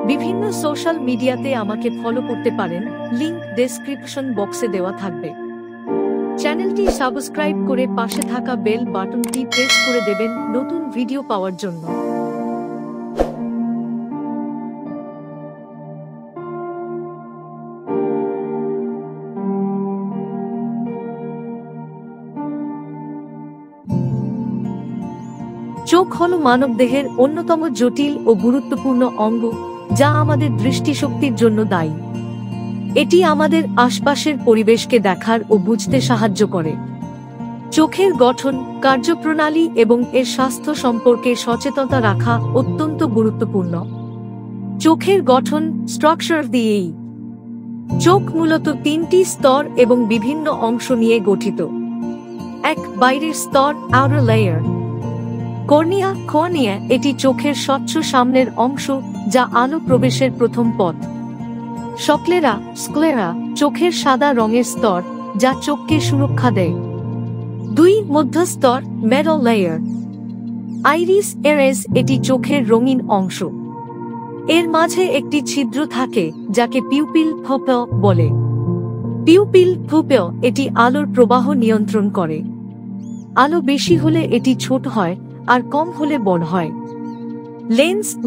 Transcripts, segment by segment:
বিভিন্ন সোশ্যাল মিডিয়াতে আমাকে ফলো করতে পারেন, লিংক ডেসক্রিপশন বক্সে দেওয়া থাকবে। চ্যানেলটি সাবস্ক্রাইব করে পাশে থাকা বেল বাটনটি প্রেস করে দেবেন নতুন ভিডিও পাওয়ার জন্য। চোখ হল মানবদেহের অন্যতম জটিল ও গুরুত্বপূর্ণ অঙ্গ, যা আমাদের দৃষ্টিশক্তির জন্য দায়ী। এটি আমাদের আশপাশের পরিবেশকে দেখার ও বুঝতে সাহায্য করে। চোখের গঠন, কার্যপ্রণালী এবং এর স্বাস্থ্য সম্পর্কে সচেতনতা রাখা অত্যন্ত গুরুত্বপূর্ণ। চোখের গঠন স্ট্রাকচার দিয়েই। চোখ মূলত 3টি স্তর এবং বিভিন্ন অংশ নিয়ে গঠিত। 1. বাইরের স্তর, আউটার লেয়ার। কর্নিয়া, এটি চোখের স্বচ্ছ সামনের অংশ, যা আলো প্রবেশের প্রথম পথ। স্ক্লেরা, চোখের সাদা রঙের স্তর, যা চোখকে সুরক্ষা দেয়। 2. মধ্যস্তর, মিডল লেয়ার। আইরিস, এটি চোখের রঙিন অংশ। এর মাঝে একটি ছিদ্র থাকে, যাকে পিউপিল বলে। পিউপিল এটি আলোর প্রবাহ নিয়ন্ত্রণ করে। আলো বেশি হলে এটি ছোট হয়, আর কম হলে বড় হয়।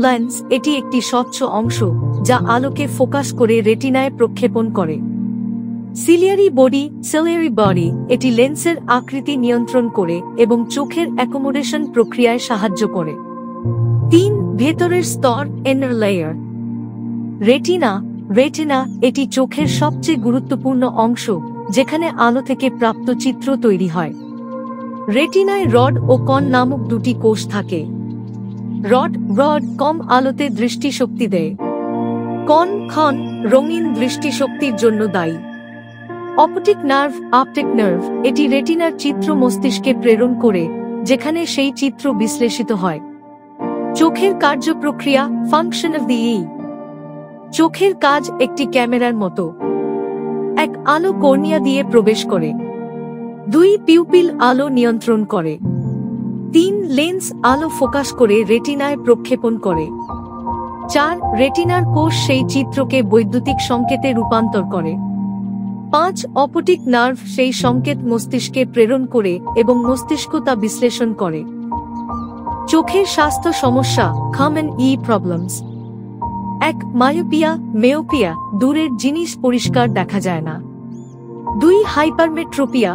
লেন্স, এটি একটি স্বচ্ছ অংশ, যা আলোকে ফোকাস করে রেটিনায় প্রক্ষেপণ করে। সিলিয়ারি বডি, এটি লেন্সের আকৃতি নিয়ন্ত্রণ করে এবং চোখের অ্যাকোমোডেশন প্রক্রিয়ায় সাহায্য করে। 3. ভেতরের স্তর, ইনার লেয়ার। রেটিনা, এটি চোখের সবচেয়ে গুরুত্বপূর্ণ অংশ, যেখানে আলো থেকে প্রাপ্ত চিত্র তৈরি হয়। রেটিনায় রড ও কন নামক দুটি কোষ থাকে। রড কম আলোতে দৃষ্টিশক্তি দেয়। কন রঙিন দৃষ্টিশক্তির জন্য দায়ী। অপটিক নার্ভ, এটি রেটিনার চিত্র মস্তিষ্কে প্রেরণ করে, যেখানে সেই চিত্র বিশ্লেষিত হয়। চোখের কার্যপ্রক্রিয়া, ফাংশন অফ দি আই। চোখের কাজ একটি ক্যামেরার মতো। 1. আলো কর্নিয়া দিয়ে প্রবেশ করে। 2. পিউপিল আলো নিয়ন্ত্রণ করে। 3. লেন্স আলো ফোকাস করে রেটিনায় প্রক্ষেপণ করে। 4. রেটিনার কোষ সেই চিত্রকে বৈদ্যুতিক সংকেতে রূপান্তর করে। 5. অপটিক নার্ভ সেই সংকেত মস্তিষ্কে প্রেরণ করে এবং মস্তিষ্ক তা বিশ্লেষণ করে। চোখের স্বাস্থ্য সমস্যা, কমন ই প্রবলেমস। 1. মায়োপিয়া, দূরের জিনিস পরিষ্কার দেখা যায় না। 2. হাইপারমেট্রোপিয়া,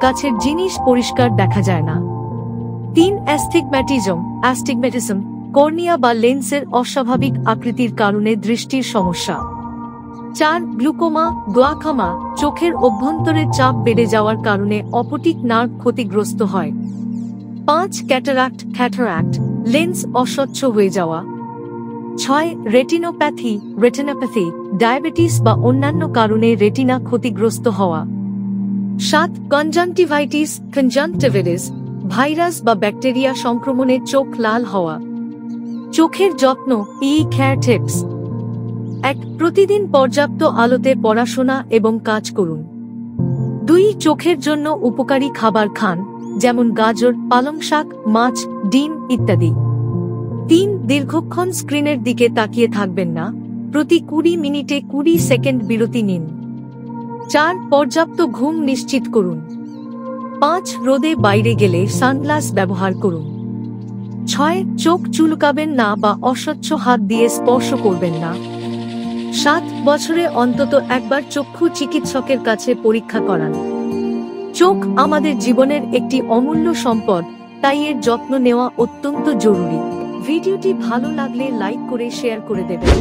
কাছের জিনিস পরিষ্কার দেখা যায় না। 3. অ্যাস্টিগম্যাটিজম, কর্নিয়া বা লেন্সের অস্বাভাবিক আকৃতির কারণে দৃষ্টির সমস্যা। 4. গ্লুকোমা, চোখের অভ্যন্তরে চাপ বেড়ে যাওয়ার কারণে অপটিক নার্ভ ক্ষতিগ্রস্ত হয়। 5. ক্যাটারাক্ট, লেন্স অস্বচ্ছ হয়ে যাওয়া। 6. রেটিনোপ্যাথি, ডায়াবেটিস বা অন্যান্য কারণে রেটিনা ক্ষতিগ্রস্ত হওয়া। 7. কনজাংটিভিটিস, ভাইরাস বা ব্যাকটেরিয়া সংক্রমণে চোখ লাল হওয়া। চোখের যত্ন, কেয়ার টিপস। 1. প্রতিদিন পর্যাপ্ত আলোতে পড়াশোনা এবং কাজ করুন। 2. চোখের জন্য উপকারী খাবার খান, যেমন গাজর, পালং শাক, মাছ, ডিম ইত্যাদি। 3. দীর্ঘক্ষণ স্ক্রিনের দিকে তাকিয়ে থাকবেন না, প্রতি 20 মিনিটে 20 সেকেন্ড বিরতি নিন। 4. পর্যাপ্ত ঘুম নিশ্চিত করুন। 5. রোদে বাইরে গেলে সানগ্লাস ব্যবহার করুন। 6. চোখ চুলকাবেন না বা অস্বচ্ছ হাত দিয়ে স্পর্শ করবেন না। 7. বছরে অন্তত একবার চক্ষু চিকিৎসকের কাছে পরীক্ষা করান। চোখ আমাদের জীবনের একটি অমূল্য সম্পদ, তাই এর যত্ন নেওয়া অত্যন্ত জরুরি। ভিডিওটি ভালো লাগলে লাইক করে শেয়ার করে দেবেন।